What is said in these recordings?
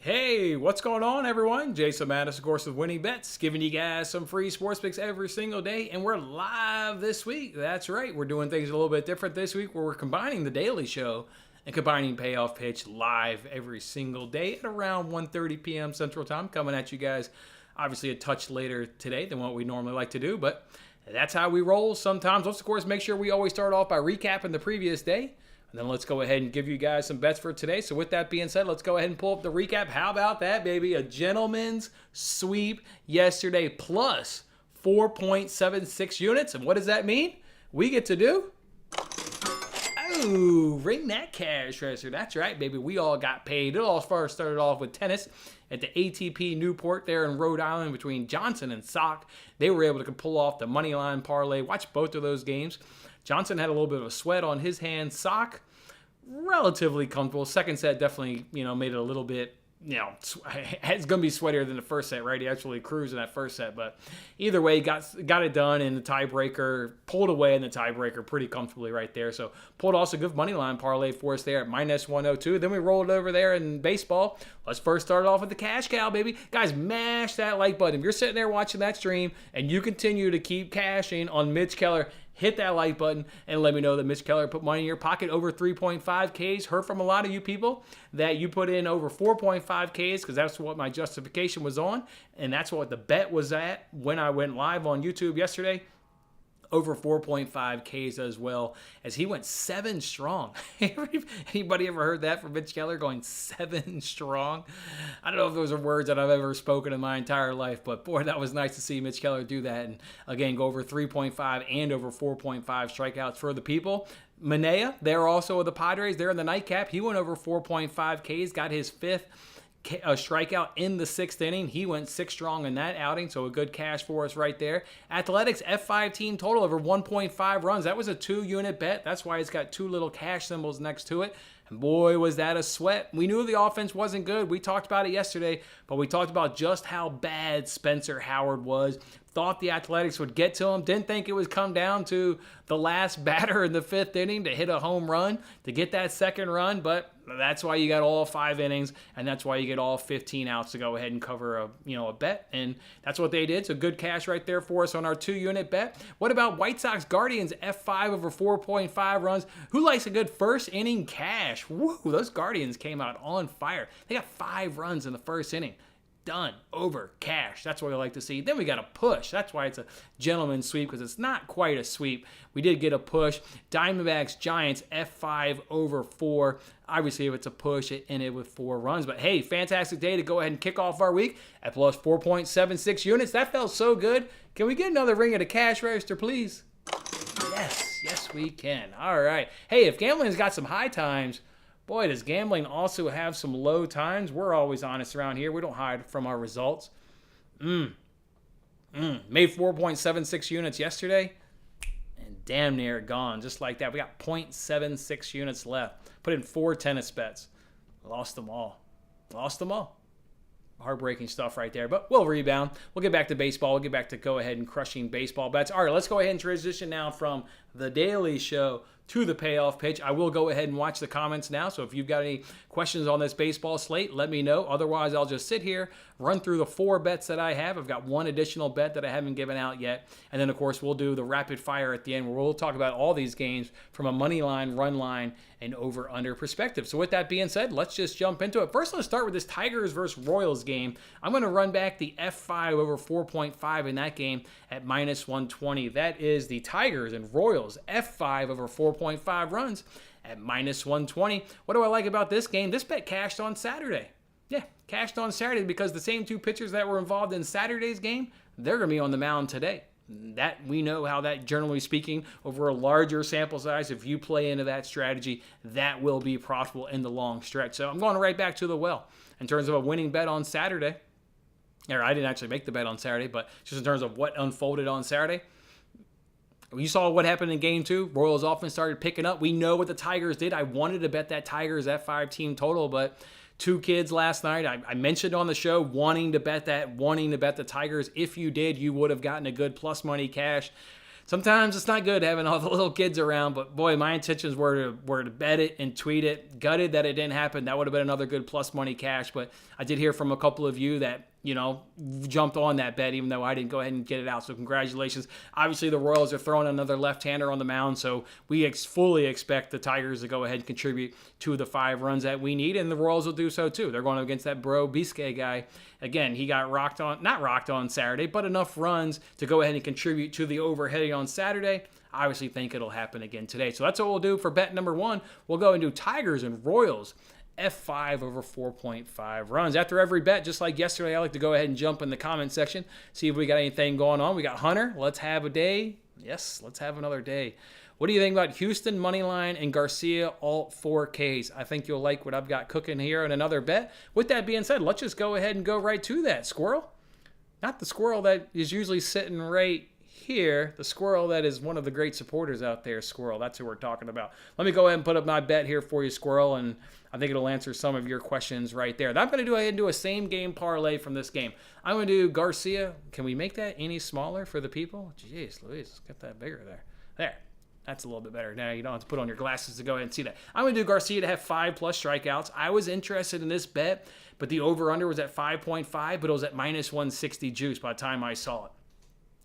Hey, what's going on, everyone? Jason Mattis, of course, with Winning Bets, giving you guys some free sports picks every single day, and we're live this week. That's right, we're doing things a little bit different this week, where we're combining the daily show and combining Payoff Pitch live every single day at around 1:30 p.m. Central Time, coming at you guys obviously a touch later today than what we normally like to do, but that's how we roll sometimes. Let's, of course, make sure we always start off by recapping the previous day. And then let's go ahead and give you guys some bets for today. So with that being said, let's go ahead and pull up the recap. How about that, baby? A gentleman's sweep yesterday plus 4.76 units. And what does that mean? We get to do... Oh, ring that cash register. That's right, baby. We all got paid. It all first started off with tennis at the ATP Newport there in Rhode Island between Johnson and Sock. They were able to pull off the money line parlay. Watch both of those games. Johnson had a little bit of a sweat on his hands. Sock, relatively comfortable. Second set definitely, made it a little bit, it's going to be sweatier than the first set, right? He actually cruised in that first set. But either way, got it done in the tiebreaker, pulled away in the tiebreaker pretty comfortably right there. So pulled also a good money line parlay for us there at minus 102. Then we rolled over there in baseball. Let's first start off with the cash cow, baby. Guys, mash that like button. If you're sitting there watching that stream and you continue to keep cashing on Mitch Keller, hit that like button and let me know that Mitch Keller put money in your pocket over 3.5 Ks. Heard from a lot of you people that you put in over 4.5 Ks because that's what my justification was on. And that's what the bet was at when I went live on YouTube yesterday. Over 4.5 Ks as well, as he went 7 strong. Anybody ever heard that from Mitch Keller, going 7 strong? I don't know if those are words that I've ever spoken in my entire life, but boy, that was nice to see Mitch Keller do that. And again, go over 3.5 and over 4.5 strikeouts for the people. Manea, they're also with the Padres. They're in the nightcap. He went over 4.5 Ks, got his 5th a strikeout in the 6th inning. He went 6 strong in that outing, so a good cash for us right there. Athletics F5 team total over 1.5 runs. That was a 2-unit bet. That's why it's got 2 little cash symbols next to it. And boy, was that a sweat. We knew the offense wasn't good. We talked about it yesterday, but we talked about just how bad Spencer Howard was. Thought the Athletics would get to him. Didn't think it would come down to the last batter in the 5th inning to hit a home run, to get that second run, but that's why you got all 5 innings, and that's why you get all 15 outs to go ahead and cover a bet, and that's what they did. So good cash right there for us on our 2-unit bet. What about White Sox Guardians F5 over 4.5 runs? Who likes a good first inning cash? Woo, those Guardians came out on fire. They got 5 runs in the first inning. Done. Over. Cash. That's what we like to see. Then we got a push. That's why it's a gentleman's sweep, because it's not quite a sweep. We did get a push. Diamondbacks Giants F5 over 4. Obviously, if it's a push, it ended with 4 runs. But hey, fantastic day to go ahead and kick off our week at plus 4.76 units. That felt so good. Can we get another ring of the cash register, please? Yes, we can. All right. Hey, if gambling's got some high times, boy, does gambling also have some low times. We're always honest around here. We don't hide from our results. Made 4.76 units yesterday, and damn near gone. Just like that. We got 0.76 units left. Put in 4 tennis bets. Lost them all. Heartbreaking stuff right there, but we'll rebound. We'll get back to baseball. We'll get back to go ahead and crushing baseball bets. All right, let's go ahead and transition now from the daily show to the payoff pitch. I will go ahead and watch the comments now, so if you've got any questions on this baseball slate, let me know. Otherwise, I'll just sit here, run through the 4 bets that I have. I've got 1 additional bet that I haven't given out yet, and then, of course, we'll do the rapid fire at the end, where we'll talk about all these games from a money line, run line, and over-under perspective. So with that being said, let's just jump into it. First, let's start with this Tigers versus Royals game. I'm going to run back the F5 over 4.5 in that game at minus 120. That is the Tigers and Royals F5 over 4.5 runs at minus 120. What do I like about this game? This bet cashed on Saturday. Yeah, cashed on Saturday because the same 2 pitchers that were involved in Saturday's game, they're going to be on the mound today. That we know how that, generally speaking, over a larger sample size, if you play into that strategy, that will be profitable in the long stretch. So I'm going right back to the well in terms of a winning bet on Saturday. Or I didn't actually make the bet on Saturday, but just in terms of what unfolded on Saturday. You saw what happened in game 2. Royals offense started picking up. We know what the Tigers did. I wanted to bet that Tigers F5 team total, but 2 kids last night, I mentioned on the show wanting to bet the Tigers. If you did, you would have gotten a good plus money cash. sometimes it's not good having all the little kids around, but boy, my intentions were to bet it and tweet it. Gutted that it didn't happen. That would have been another good plus money cash, but I did hear from a couple of you that, jumped on that bet, even though I didn't go ahead and get it out. So congratulations. Obviously, the Royals are throwing another left-hander on the mound, so we fully expect the Tigers to go ahead and contribute to the 5 runs that we need, and the Royals will do so too. They're going against that Bro Biscay guy. Again, he got not rocked on Saturday, but enough runs to go ahead and contribute to the overheading on Saturday. I obviously think it'll happen again today. So that's what we'll do for bet number 1. We'll go and do Tigers and Royals. F5 over 4.5 runs. After every bet, just like yesterday, I like to go ahead and jump in the comment section, see if we got anything going on. We got Hunter. Let's have a day. Yes, let's have another day. What do you think about Houston moneyline and Garcia alt 4Ks? I think you'll like what I've got cooking here in another bet. With that being said, let's just go ahead and go right to that. Squirrel? Not the squirrel that is usually sitting right here. The squirrel that is one of the great supporters out there, Squirrel. That's who we're talking about. Let me go ahead and put up my bet here for you, Squirrel, and I think it'll answer some of your questions right there. I'm going to go ahead and do a same game parlay from this game. I'm going to do Garcia. Can we make that any smaller for the people? Jeez Louise, let's get that bigger there. There. That's a little bit better. Now you don't have to put on your glasses to go ahead and see that. I'm going to do Garcia to have 5+ strikeouts. I was interested in this bet, but the over-under was at 5.5, but it was at minus 160 juice by the time I saw it.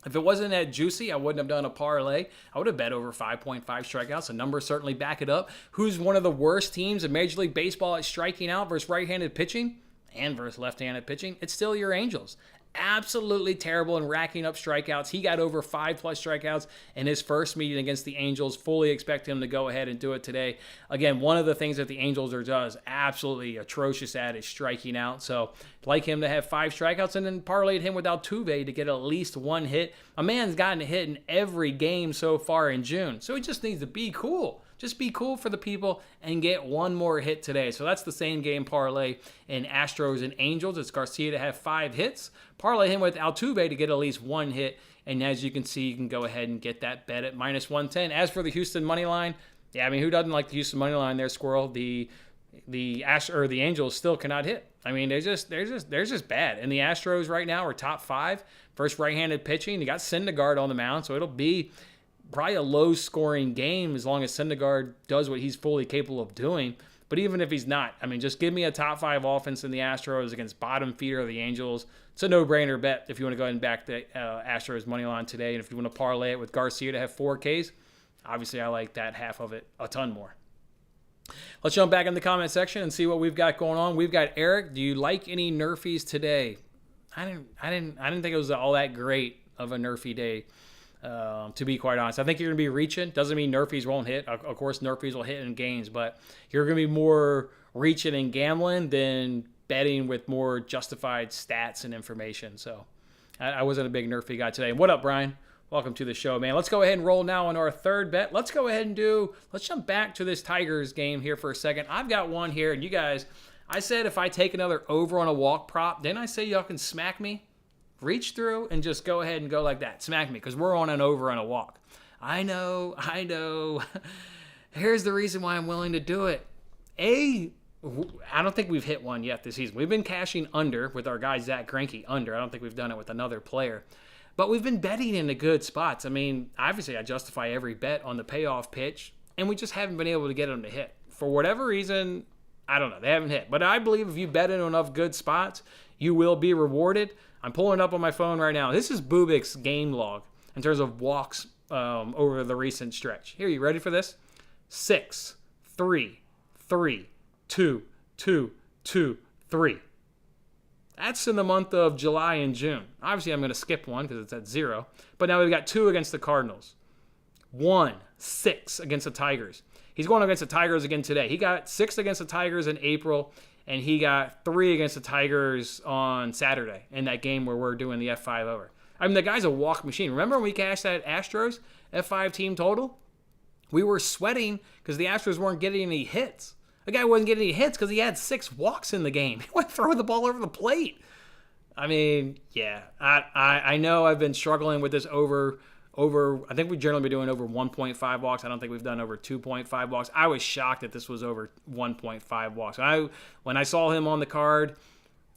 If it wasn't that juicy, I wouldn't have done a parlay. I would have bet over 5.5 strikeouts. The numbers certainly back it up. Who's one of the worst teams in Major League Baseball at striking out versus right-handed pitching and versus left-handed pitching? It's still your Angels. Absolutely terrible in racking up strikeouts. He got over 5+ strikeouts in his first meeting against the Angels. Fully expect him to go ahead and do it today. Again, one of the things that the Angels are just absolutely atrocious at is striking out. So like him to have 5 strikeouts, and then parlayed him with Altuve to get at least 1 hit. A man's gotten a hit in every game so far in June. So he just needs to be cool. Just be cool for the people and get 1 more hit today. So that's the same game parlay in Astros and Angels. It's Garcia to have 5 hits. Parlay him with Altuve to get at least 1 hit. And as you can see, you can go ahead and get that bet at minus 110. As for the Houston money line, yeah, I mean, who doesn't like the Houston money line there, Squirrel? The Angels still cannot hit. I mean, they're just bad. And the Astros right now are top 5 versus right-handed pitching. You got Syndergaard on the mound, so it'll be probably a low-scoring game as long as Syndergaard does what he's fully capable of doing. But even if he's not, I mean, just give me a top 5 offense in the Astros against bottom feeder of the Angels. It's a no-brainer bet if you want to go ahead and back the Astros money line today. And if you want to parlay it with Garcia to have 4 Ks, obviously I like that half of it a ton more. Let's jump back in the comment section and see what we've got going on. We've got Eric. Do you like any nerfies today? I didn't think it was all that great of a nerfy day. To be quite honest, I think you're going to be reaching. Doesn't mean nerfies won't hit. Of course, nerfies will hit in games, but you're going to be more reaching and gambling than betting with more justified stats and information. So I wasn't a big nerfy guy today. What up, Brian? Welcome to the show, man. Let's go ahead and roll now on our third bet. Let's go ahead and let's jump back to this Tigers game here for a second. I've got one here, and you guys, I said if I take another over on a walk prop, didn't I say y'all can smack me? Reach through and just go ahead and go like that. Smack me, because we're on an over on a walk. I know. Here's the reason why I'm willing to do it. I don't think we've hit one yet this season. We've been cashing under with our guy Zach Greinke under. I don't think we've done it with another player. But we've been betting in the good spots. I mean, obviously I justify every bet on the payoff pitch, and we just haven't been able to get them to hit. For whatever reason, I don't know. They haven't hit. But I believe if you bet in enough good spots, you will be rewarded. I'm pulling it up on my phone right now. This is Bubik's game log in terms of walks over the recent stretch. Here, you ready for this? 6, 3, 3, 2, 2, 2, 3. That's in the month of July and June. Obviously, I'm going to skip one because it's at 0. But now we've got 2 against the Cardinals. 1, 6 against the Tigers. He's going against the Tigers again today. He got 6 against the Tigers in April, and he got 3 against the Tigers on Saturday in that game where we're doing the F5 over. I mean, the guy's a walk machine. Remember when we cashed that Astros F5 team total? We were sweating because the Astros weren't getting any hits. The guy wasn't getting any hits because he had 6 walks in the game. He went throwing the ball over the plate. I mean, yeah. I know I've been struggling with this over. I think we've generally been doing over 1.5 walks. I don't think we've done over 2.5 walks. I was shocked that this was over 1.5 walks. When I saw him on the card,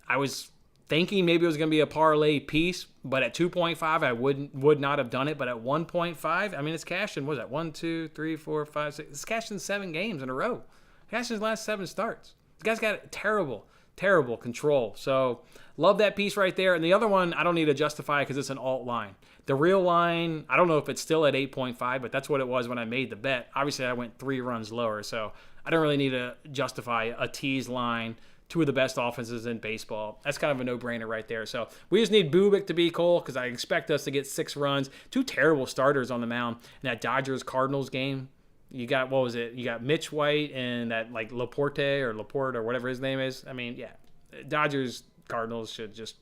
I was thinking maybe it was going to be a parlay piece, but at 2.5, I would not have done it. But at 1.5, I mean, it's cashed in, what was that, 1, 2, 3, 4, 5, 6. It's cashed in 7 games in a row. Cashed in his last 7 starts. This guy's got terrible control. So love that piece right there. And the other one, I don't need to justify because it's an alt line. The real line, I don't know if it's still at 8.5, but that's what it was when I made the bet. Obviously, I went 3 runs lower, so I don't really need to justify a tease line. 2 of the best offenses in baseball. That's kind of a no-brainer right there. So we just need Bubik to be cool because I expect us to get 6 runs. 2 terrible starters on the mound in that Dodgers-Cardinals game. You got, what was it? You got Mitch White and that like Laporte or whatever his name is. I mean, yeah, Dodgers-Cardinals should just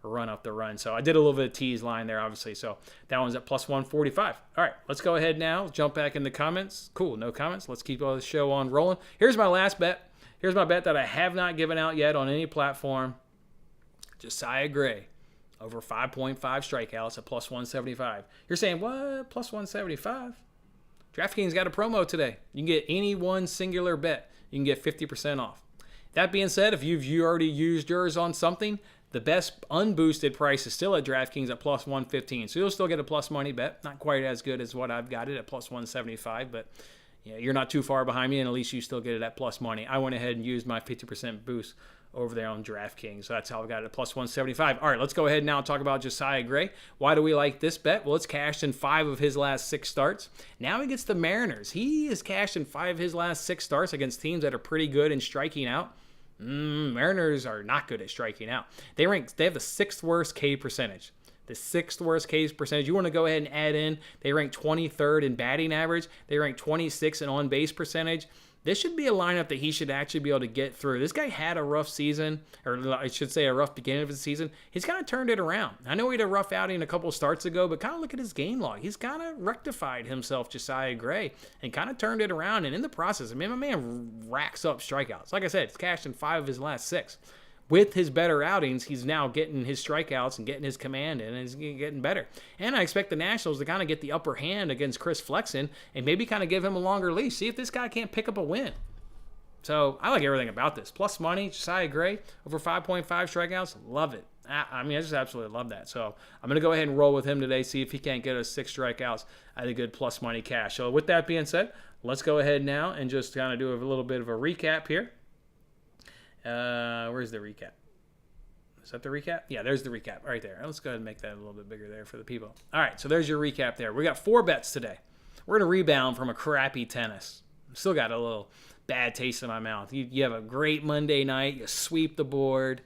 run up the run. So I did a little bit of tease line there, obviously. So that one's at plus 145. All right, let's go ahead now. Jump back in the comments. Cool, no comments. Let's keep the show on rolling. Here's my last bet. Here's my bet that I have not given out yet on any platform. Josiah Gray over 5.5 strikeouts at plus 175. You're saying, what? Plus 175? DraftKings got a promo today. You can get any one singular bet. You can get 50% off. That being said, if you've already used yours on something, the best unboosted price is still at DraftKings at plus 115. So you'll still get a plus money bet. Not quite as good as what I've got it at plus 175, but yeah, you're not too far behind me, and at least you still get it at plus money. I went ahead and used my 50% boost over there on DraftKings. So that's how I got it at plus 175. All right, let's go ahead now and talk about Josiah Gray. Why do we like this bet? Well, it's cashed in 5 of his last 6 starts. Now he gets the Mariners. He is cashed in 5 of his last 6 starts against teams that are pretty good in striking out. Mariners are not good at striking out. They have the 6th worst K percentage. The 6th worst K percentage. You want to go ahead and add in, they rank 23rd in batting average. They rank 26th in on-base percentage. This should be a lineup that he should actually be able to get through. This guy had a rough season, or I should say a rough beginning of his season. He's kind of turned it around. I know he had a rough outing a couple starts ago, but kind of look at his game log. He's kind of rectified himself, Josiah Gray, and kind of turned it around. And in the process, I mean, my man racks up strikeouts. Like I said, it's cashed in 5 of his last 6. With his better outings, he's now getting his strikeouts and getting his command in, and he's getting better. And I expect the Nationals to kind of get the upper hand against Chris Flexen and maybe kind of give him a longer leash. See if this guy can't pick up a win. So I like everything about this. Plus money, Josiah Gray, over 5.5 strikeouts. Love it. I mean, I just absolutely love that. So I'm going to go ahead and roll with him today, see if he can't get us 6 strikeouts at a good plus money cash. So with that being said, let's go ahead now and just kind of do a little bit of a recap here. Where's the recap? Is that the recap? Yeah, there's the recap right there. Let's go ahead and make that a little bit bigger there for the people. All right, so there's your recap there. We got 4 bets today. We're going to rebound from a crappy tennis. Still got a little bad taste in my mouth. You have a great Monday night. You sweep the board,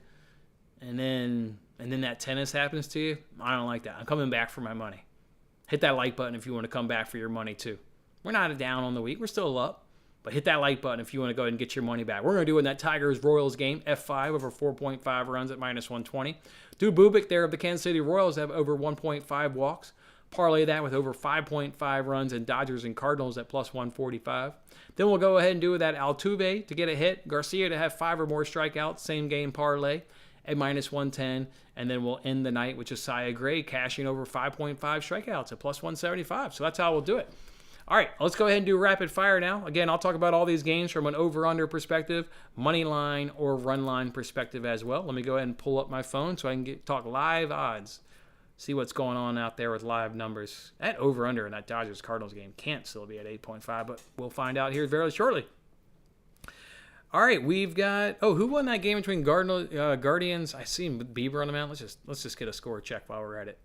and then that tennis happens to you. I don't like that. I'm coming back for my money. Hit that like button if you want to come back for your money too. We're not down on the week. We're still up. But hit that like button if you want to go ahead and get your money back. We're going to do in that Tigers-Royals game, F5 over 4.5 runs at minus 120. Do Bubik there of the Kansas City Royals have over 1.5 walks. Parlay that with over 5.5 runs in Dodgers and Cardinals at plus 145. Then we'll go ahead and do that Altuve to get a hit. Garcia to have 5 or more strikeouts, same game parlay at minus 110. And then we'll end the night with Josiah Gray cashing over 5.5 strikeouts at plus 175. So that's how we'll do it. All right, let's go ahead and do rapid fire now. Again, I'll talk about all these games from an over-under perspective, money line or run line perspective as well. Let me go ahead and pull up my phone so I can talk live odds. See what's going on out there with live numbers. That over-under in that Dodgers-Cardinals game can't still be at 8.5, but we'll find out here very shortly. All right, we've got, who won that game between Guardians? I seen Bieber on the mound. Let's just get a score check while we're at it.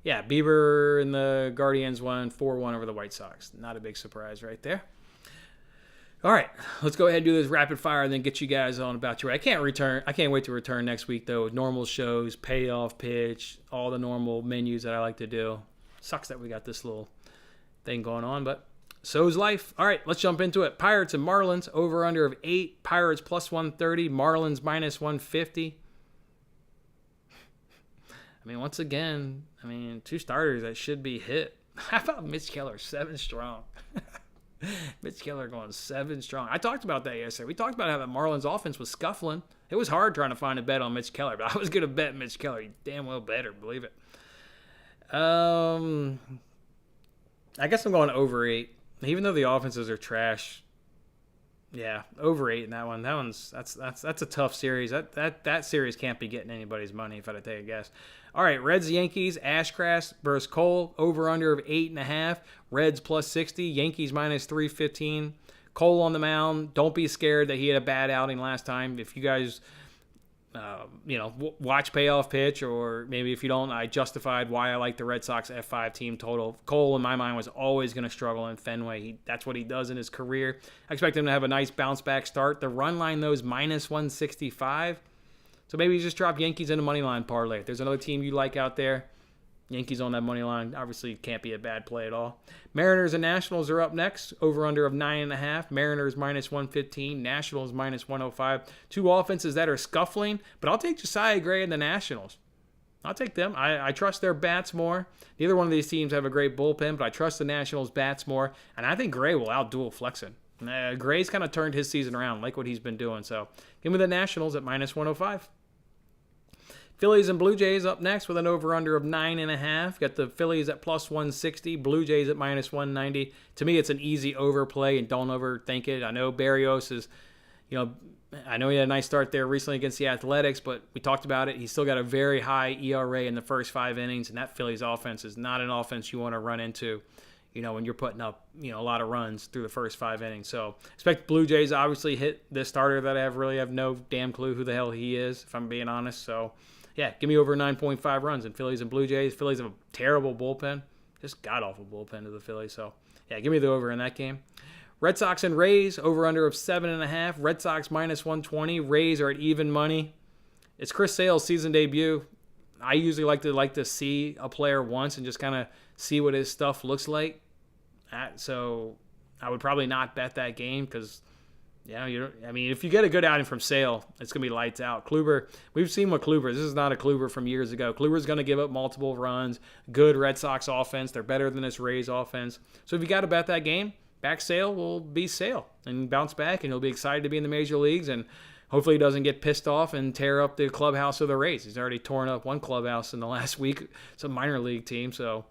Yeah, Bieber and the Guardians won 4-1 over the White Sox. Not a big surprise right there. All right, let's go ahead and do this rapid fire and then get you guys on about your way. I can't wait to return next week, though, with normal shows, payoff pitch, all the normal menus that I like to do. Sucks that we got this little thing going on, but so's life. All right, let's jump into it. Pirates and Marlins, over-under of 8. Pirates plus 130, Marlins minus 150. I mean, once again, 2 starters that should be hit. How about Mitch Keller, 7 strong? Mitch Keller going 7 strong. I talked about that yesterday. We talked about how the Marlins offense was scuffling. It was hard trying to find a bet on Mitch Keller, but I was going to bet Mitch Keller. You damn well better believe it. I guess I'm going over 8. Even though the offenses are trash, Yeah, over 8 in that one. That's a tough series. That series can't be getting anybody's money if I had to take a guess. All right, Reds Yankees, Ashcraft versus Cole, over under of 8.5. Reds plus 60, Yankees minus 315. Cole on the mound. Don't be scared that he had a bad outing last time. If you guys watch Payoff Pitch, or maybe if you don't, I justified why I like the Red Sox F5 team total. Cole, in my mind, was always going to struggle in Fenway. That's what he does in his career. I expect him to have a nice bounce-back start. The run line, though, is minus 165. So maybe you just drop Yankees in a money line parlay. If there's another team you like out there, Yankees on that money line, obviously can't be a bad play at all. Mariners and Nationals are up next. Over-under of 9.5. Mariners minus 115. Nationals minus 105. Two offenses that are scuffling, but I'll take Josiah Gray and the Nationals. I'll take them. I trust their bats more. Neither one of these teams have a great bullpen, but I trust the Nationals' bats more, and I think Gray will out-duel Flexen. Gray's kind of turned his season around, like what he's been doing. So give me the Nationals at minus 105. Phillies and Blue Jays up next with an over-under of 9.5. Got the Phillies at plus 160, Blue Jays at minus 190. To me, it's an easy overplay, and don't overthink it. I know Barrios is, I know he had a nice start there recently against the Athletics, but we talked about it. He's still got a very high ERA in the first 5 innings, and that Phillies offense is not an offense you want to run into, when you're putting up, a lot of runs through the first 5 innings. So expect Blue Jays to obviously hit this starter that I really have no damn clue who the hell he is, if I'm being honest. So yeah, give me over 9.5 runs in Phillies and Blue Jays. Phillies have a terrible bullpen. Just god-awful bullpen to the Phillies. So, yeah, give me the over in that game. Red Sox and Rays, over-under of 7.5. Red Sox minus 120. Rays are at even money. It's Chris Sale's season debut. I usually like to see a player once and just kind of see what his stuff looks like. So I would probably not bet that game because if you get a good outing from Sale, it's going to be lights out. Kluber, we've seen what Kluber, this is not a Kluber from years ago. Kluber's going to give up multiple runs. Good Red Sox offense. They're better than this Rays offense. So if you got to bet that game, back Sale will be Sale and bounce back, and he'll be excited to be in the major leagues, and hopefully he doesn't get pissed off and tear up the clubhouse of the Rays. He's already torn up one clubhouse in the last week. It's a minor league team, so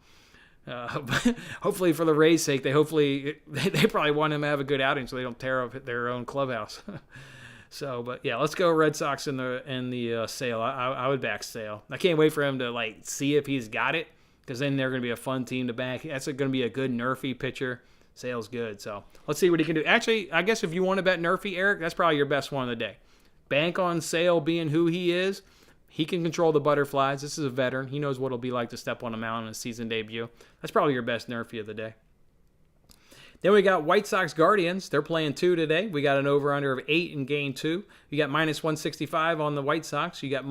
hopefully for the Rays' sake, they probably want him to have a good outing so they don't tear up their own clubhouse. But yeah, let's go Red Sox in the Sale. I would back Sale. I can't wait for him to see if he's got it, because then they're going to be a fun team to back. That's going to be a good Nerfy pitcher. Sale's good, so let's see what he can do. Actually, I guess if you want to bet Nerfy, Eric, that's probably your best one of the day. Bank on Sale being who he is. He can control the butterflies. This is a veteran. He knows what it'll be like to step on a mound in his season debut. That's probably your best Nerfy of the day. Then we got White Sox Guardians. They're playing 2 today. We got an over-under of 8 in game 2. You got minus 165 on the White Sox. You got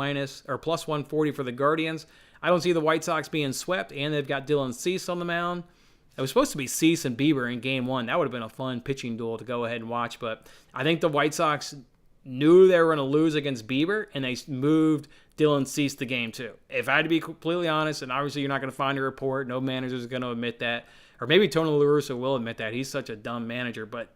plus 140 for the Guardians. I don't see the White Sox being swept, and they've got Dylan Cease on the mound. It was supposed to be Cease and Bieber in game 1. That would have been a fun pitching duel to go ahead and watch, but I think the White Sox knew they were going to lose against Bieber, and they moved Dylan Cease to game 2. If I had to be completely honest, and obviously you're not going to find a report, no manager is going to admit that, or maybe Tony La Russa will admit that. He's such a dumb manager, but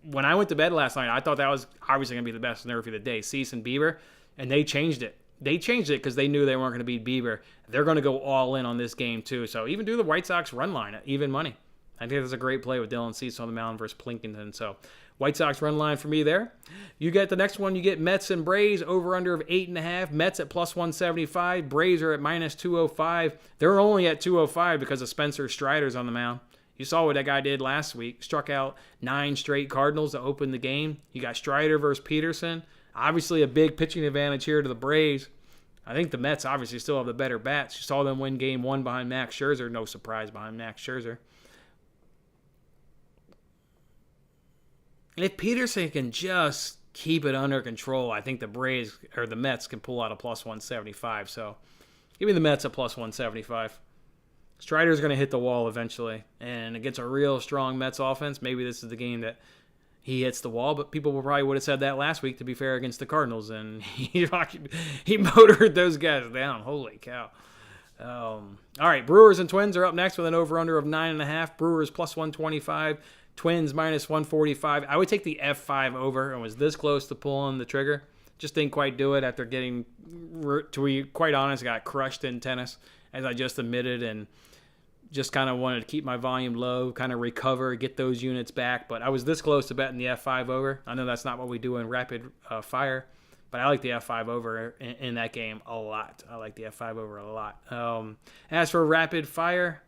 when I went to bed last night, I thought that was obviously going to be the best Nerfy of the day, Cease and Bieber, and they changed it. They changed it because they knew they weren't going to beat Bieber. They're going to go all in on this game too. So even do the White Sox run line at even money. I think that's a great play with Dylan Cease on the mound versus Plinkington. So White Sox run line for me there. You get the next one. You get Mets and Braves, over-under of 8.5. Mets at plus 175. Braves are at minus 205. They're only at 205 because of Spencer Strider's on the mound. You saw what that guy did last week. Struck out 9 straight Cardinals to open the game. You got Strider versus Peterson. Obviously a big pitching advantage here to the Braves. I think the Mets obviously still have the better bats. You saw them win game 1 behind Max Scherzer. No surprise behind Max Scherzer. And if Peterson can just keep it under control, I think the Mets can pull out a plus 175. So give me the Mets at plus 175. Strider's going to hit the wall eventually. And against a real strong Mets offense, maybe this is the game that he hits the wall, but people probably would have said that last week, to be fair, against the Cardinals, and he motored those guys down. Holy cow. All right, Brewers and Twins are up next with an over-under of 9.5. Brewers plus 125, Twins minus 145. I would take the F5 over, and was this close to pulling the trigger. Just didn't quite do it after getting, to be quite honest, got crushed in tennis, as I just admitted, and just kind of wanted to keep my volume low, kind of recover, get those units back. But I was this close to betting the F5 over. I know that's not what we do in rapid fire, but I like the F5 over in that game a lot. I like the F5 over a lot. As for rapid fire,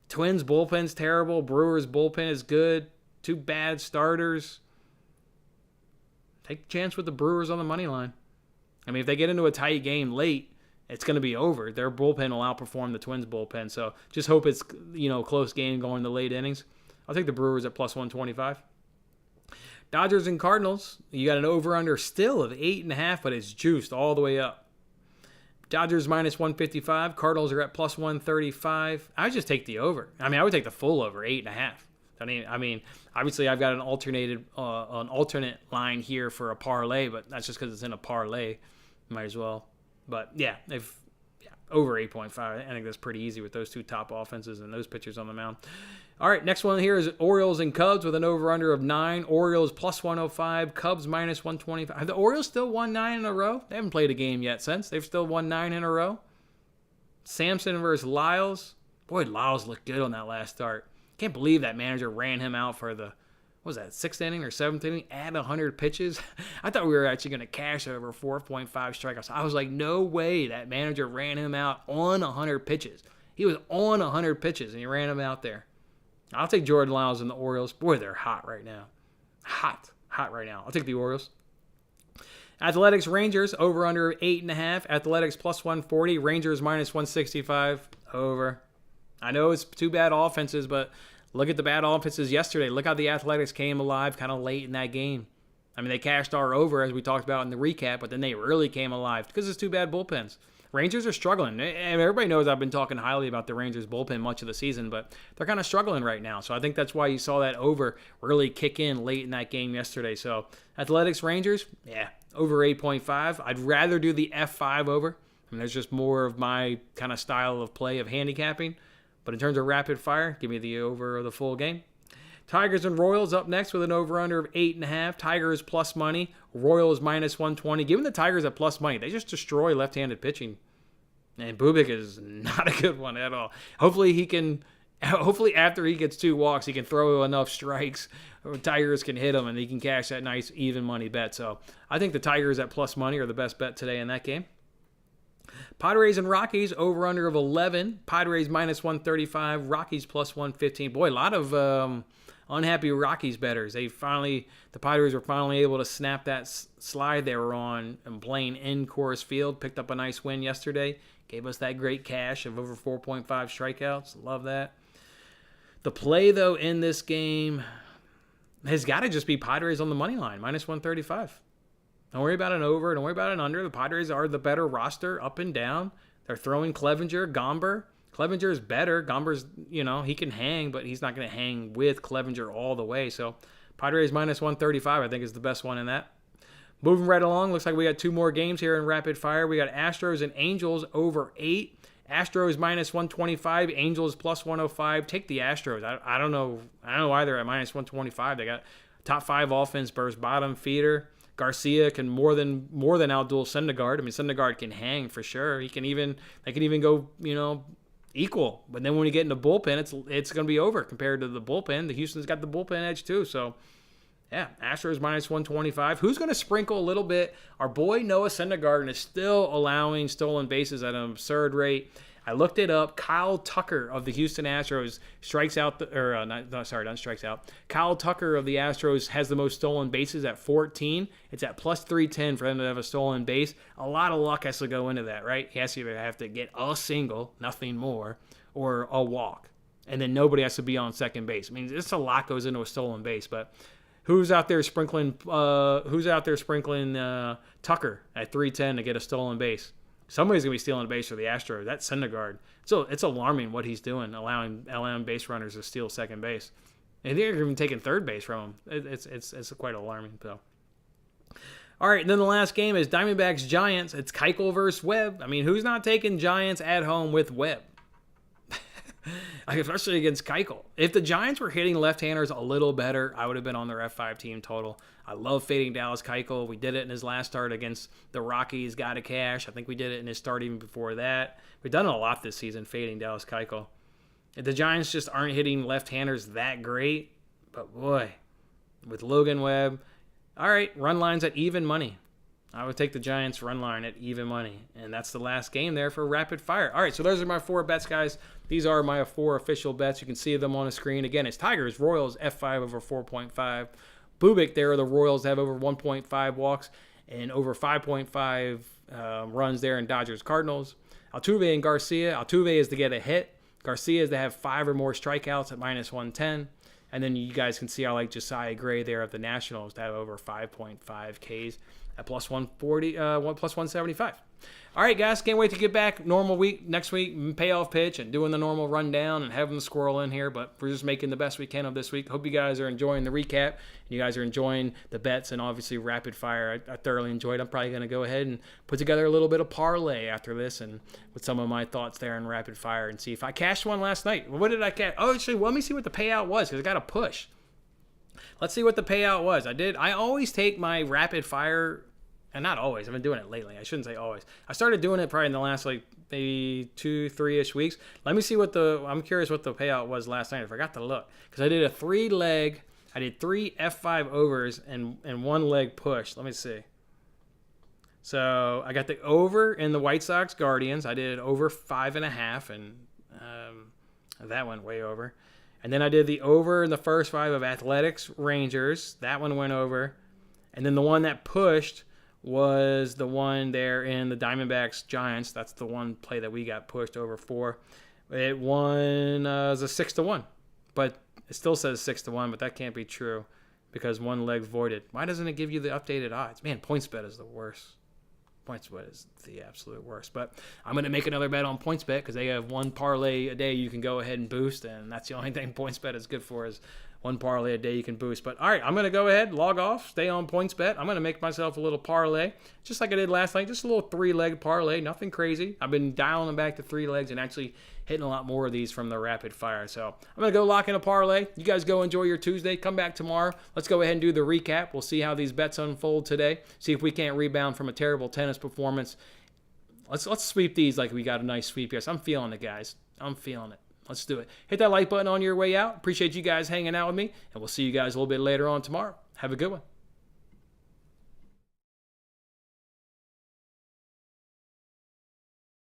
Twins bullpen's terrible. Brewers bullpen is good. 2 bad starters. Take a chance with the Brewers on the money line. I mean, if they get into a tight game late, it's going to be over. Their bullpen will outperform the Twins bullpen. So just hope it's, a close game going to late innings. I'll take the Brewers at plus 125. Dodgers and Cardinals. You got an over-under still of 8.5, but it's juiced all the way up. Dodgers minus 155. Cardinals are at plus 135. I would just take the over. I mean, I would take the full over, 8.5. I mean, obviously I've got an alternate line here for a parlay, but that's just because it's in a parlay. Might as well. But yeah, over 8.5. I think that's pretty easy with those 2 top offenses and those pitchers on the mound. All right, next one here is Orioles and Cubs with an over-under of 9. Orioles plus 105, Cubs minus 125. Have the Orioles still won 9 in a row? They haven't played a game yet since. They've still won 9 in a row. Sampson versus Lyles. Boy, Lyles looked good on that last start. Can't believe that manager ran him out for the, 6th inning or 7th inning? Add 100 pitches? I thought we were actually going to cash over 4.5 strikeouts. I was like, no way that manager ran him out on 100 pitches. He was on 100 pitches, and he ran him out there. I'll take Jordan Lyles and the Orioles. Boy, they're hot right now. Hot right now. I'll take the Orioles. Athletics Rangers, over under 8.5. Athletics plus 140. Rangers minus 165. Over. I know it's 2 bad offenses, but look at the bad offenses yesterday. Look how the Athletics came alive kind of late in that game. I mean, they cashed our over, as we talked about in the recap, but then they really came alive because it's 2 bad bullpens. Rangers are struggling. And everybody knows I've been talking highly about the Rangers bullpen much of the season, but they're kind of struggling right now. So I think that's why you saw that over really kick in late in that game yesterday. So Athletics Rangers, over 8.5. I'd rather do the F5 over. I mean, there's just more of my kind of style of play of handicapping. But in terms of rapid fire, give me the over of the full game. Tigers and Royals up next with an over-under of 8.5. Tigers plus money. Royals minus 120. Given the Tigers at plus money, they just destroy left-handed pitching. And Bubik is not a good one at all. Hopefully after he gets 2 walks, he can throw enough strikes. Tigers can hit him, and he can cash that nice even money bet. So I think the Tigers at plus money are the best bet today in that game. Padres and Rockies, over-under of 11. Padres minus 135. Rockies plus 115. Boy, a lot of unhappy Rockies bettors. The Padres were finally able to snap that slide they were on and playing in Coors Field. Picked up a nice win yesterday. Gave us that great cash of over 4.5 strikeouts. Love that. The play, though, in this game has got to just be Padres on the money line, minus 135. Don't worry about an over. Don't worry about an under. The Padres are the better roster up and down. They're throwing Clevenger, Gomber. Clevenger is better. Gomber's, he can hang, but he's not going to hang with Clevenger all the way. So Padres minus 135, I think, is the best one in that. Moving right along, looks like we got 2 more games here in rapid fire. We got Astros and Angels over 8. Astros minus 125, Angels plus 105. Take the Astros. I don't know why they're at minus 125. They got top 5 offense burst, bottom feeder. Garcia can more than outduel Syndergaard. I mean, Syndergaard can hang for sure. They can even go, equal. But then when you get into bullpen, it's going to be over compared to the bullpen. The Houston's got the bullpen edge too. So, yeah, Astros minus 125. Who's going to sprinkle a little bit? Our boy Noah Syndergaard is still allowing stolen bases at an absurd rate. I looked it up. Kyle Tucker of the Houston Astros Kyle Tucker of the Astros has the most stolen bases at 14. It's at plus 310 for him to have a stolen base. A lot of luck has to go into that, right? He has to either have to get a single, nothing more, or a walk. And then nobody has to be on second base. I mean, just a lot goes into a stolen base. But who's out there sprinkling Tucker at 310 to get a stolen base? Somebody's going to be stealing a base for the Astros. That's Syndergaard. So it's alarming what he's doing, allowing base runners to steal second base. And they're even taking third base from him. It's quite alarming. So, all right, and then the last game is Diamondbacks Giants. It's Keuchel versus Webb. I mean, who's not taking Giants at home with Webb? Especially against Keuchel. If the Giants were hitting left-handers a little better, I would have been on their F5 team total. I love fading Dallas Keuchel. We did it in his last start against the Rockies. Got a cash. I think we did it in his start even before that. We've done it a lot this season, fading Dallas Keuchel. The Giants just aren't hitting left-handers that great. But boy, with Logan Webb, all right, run lines at even money. I would take the Giants run line at even money. And that's the last game there for Rapid Fire. All right, so those are my 4 bets, guys. These are my 4 official bets. You can see them on the screen. Again, it's Tigers, Royals, F5 over 4.5. Bubik, there are the Royals have over 1.5 walks and over 5.5 runs there in Dodgers, Cardinals. Altuve and Garcia. Altuve is to get a hit. Garcia is to have 5 or more strikeouts at minus 110. And then you guys can see I like Josiah Gray there of the Nationals to have over 5.5 Ks at plus 140, plus 175. All right, guys, can't wait to get back. Normal week next week, payoff pitch and doing the normal rundown and having the squirrel in here. But we're just making the best we can of this week. Hope you guys are enjoying the recap and you guys are enjoying the bets and obviously rapid fire. I thoroughly enjoyed. I'm probably going to go ahead and put together a little bit of parlay after this and with some of my thoughts there in rapid fire and see if I cashed one last night. What did I cash? Oh, actually, let me see what the payout was because I got a push. Let's see what the payout was. I always take my rapid fire. And not always. I've been doing it lately. I shouldn't say always. I started doing it probably in the last maybe 2-3-ish weeks. Let me see I'm curious what the payout was last night. I forgot to look. Because I did a 3-leg. I did 3 F5 overs and 1 leg push. Let me see. So I got the over in the White Sox Guardians. I did over 5.5 and that went way over. And then I did the over in the first 5 of Athletics Rangers. That one went over. And then the one that pushed was the one there in the Diamondbacks Giants. That's the one play that we got pushed over for. It won as a 6-1, but it still says 6-1, but that can't be true because 1 leg voided. Why doesn't it give you the updated odds? Man, PointsBet is the worst. PointsBet is the absolute worst. But I'm going to make another bet on PointsBet because they have 1 parlay a day you can go ahead and boost, and that's the only thing PointsBet is good for is 1 parlay a day you can boost. But all right, I'm going to go ahead, log off, stay on PointsBet. I'm going to make myself a little parlay, just like I did last night, just a little 3-leg parlay, nothing crazy. I've been dialing them back to 3 legs and actually hitting a lot more of these from the rapid fire. So I'm going to go lock in a parlay. You guys go enjoy your Tuesday. Come back tomorrow. Let's go ahead and do the recap. We'll see how these bets unfold today. See if we can't rebound from a terrible tennis performance. Let's sweep these like we got a nice sweep here. So I'm feeling it, guys. I'm feeling it. Let's do it. Hit that like button on your way out. Appreciate you guys hanging out with me, and we'll see you guys a little bit later on tomorrow. Have a good one.